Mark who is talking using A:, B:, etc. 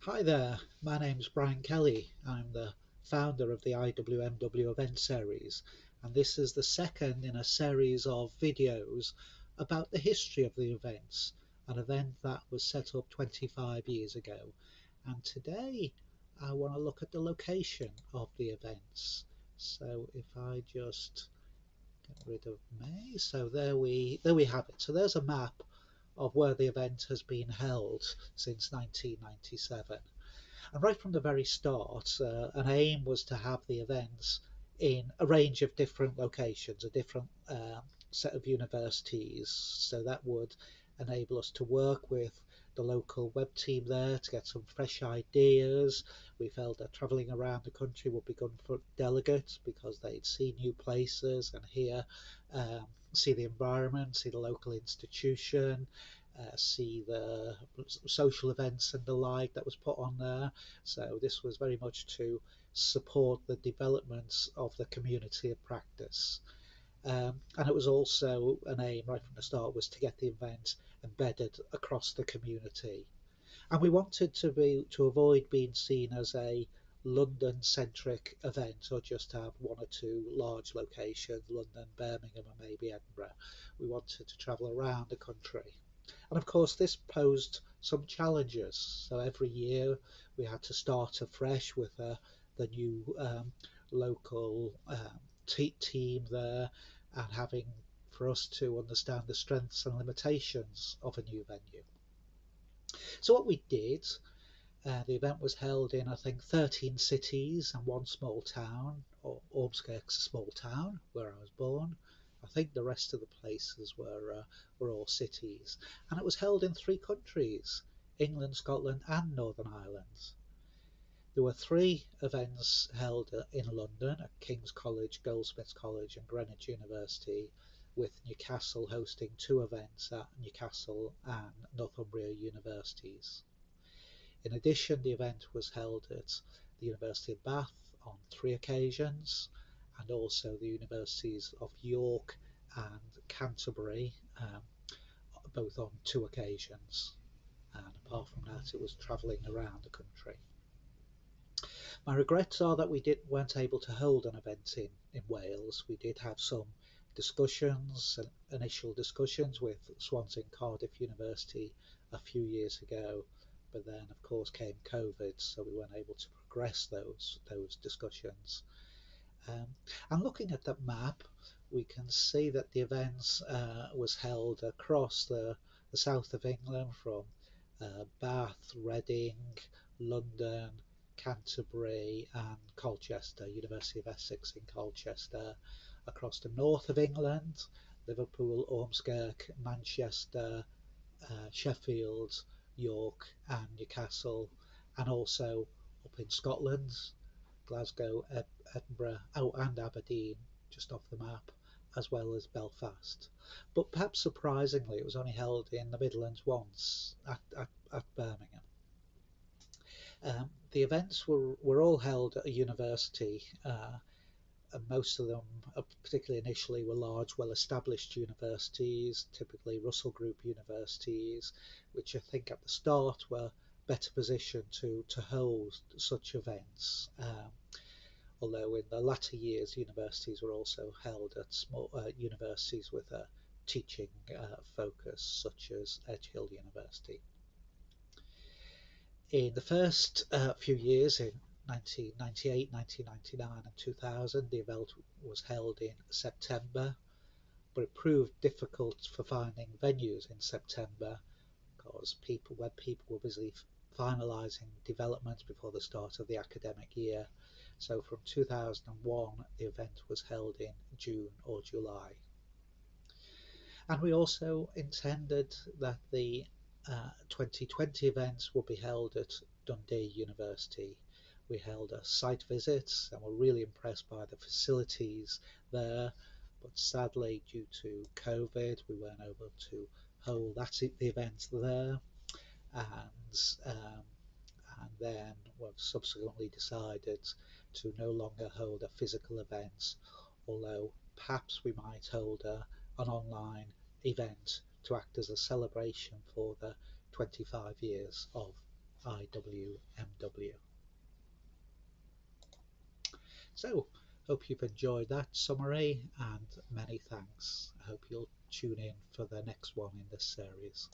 A: Hi there, my name's Brian Kelly. I'm the founder of the IWMW event series, and this is the second in a series of videos about the history of the events, an event that was set up 25 years ago. And today I want to look at the location of the events. So if I just get rid of May, so there we have it. So there's a map of where the event has been held since 1997. And right from the very start, an aim was to have the events in a range of different locations, a different set of universities. So that would enable us to work with the local web team there to get some fresh ideas. We felt that travelling around the country would be good for delegates because they'd see new places and see the environment, see the local institution, see the social events and the like that was put on there. So this was very much to support the development of the community of practice. And it was also an aim right from the start was to get the event embedded across the community. And we wanted to avoid being seen as a London centric event or just have one or two large locations, London, Birmingham, and maybe Edinburgh. We wanted to travel around the country. And of course, this posed some challenges. So every year we had to start afresh with the new local team there and having for us to understand the strengths and limitations of a new venue. So what we did, the event was held in I think 13 cities and one small town. Ormskirk's a small town where I was born. I think the rest of the places were all cities, and it was held in three countries: England, Scotland, and Northern Ireland. There were three events held in London at King's College, Goldsmiths College, and Greenwich University, with Newcastle hosting two events at Newcastle and Northumbria universities. In addition, the event was held at the University of Bath on three occasions, and also the universities of York and Canterbury, both on two occasions. And apart from that, it was travelling around the country. My regrets are that weren't able to hold an event in Wales. We did have some initial discussions with Swansea and Cardiff University a few years ago, but then of course came COVID, so we weren't able to progress those discussions. And looking at that map, we can see that the events was held across the south of England from Bath, Reading, London, Canterbury and Colchester, University of Essex in Colchester, across the north of England, Liverpool, Ormskirk, Manchester, Sheffield, York and Newcastle, and also up in Scotland, Glasgow, Edinburgh, and Aberdeen, just off the map, as well as Belfast. But perhaps surprisingly, it was only held in the Midlands once at Birmingham. The events were all held at a university, and most of them, particularly initially, were large, well-established universities, typically Russell Group universities, which I think at the start were better positioned to hold such events. Although in the latter years, universities were also held at small universities with a teaching focus, such as Edge Hill University. In the first few years, in 1998, 1999 and 2000, the event was held in September, but it proved difficult for finding venues in September because people were busy finalising developments before the start of the academic year. So from 2001, the event was held in June or July. And we also intended that the 2020 events would be held at Dundee University. We held a site visit and were really impressed by the facilities there, but sadly, due to COVID, we weren't able to hold the event there. And then we've subsequently decided to no longer hold a physical event, although perhaps we might hold an online event to act as a celebration for the 25 years of IWMW. So, hope you've enjoyed that summary, and many thanks. I hope you'll tune in for the next one in this series.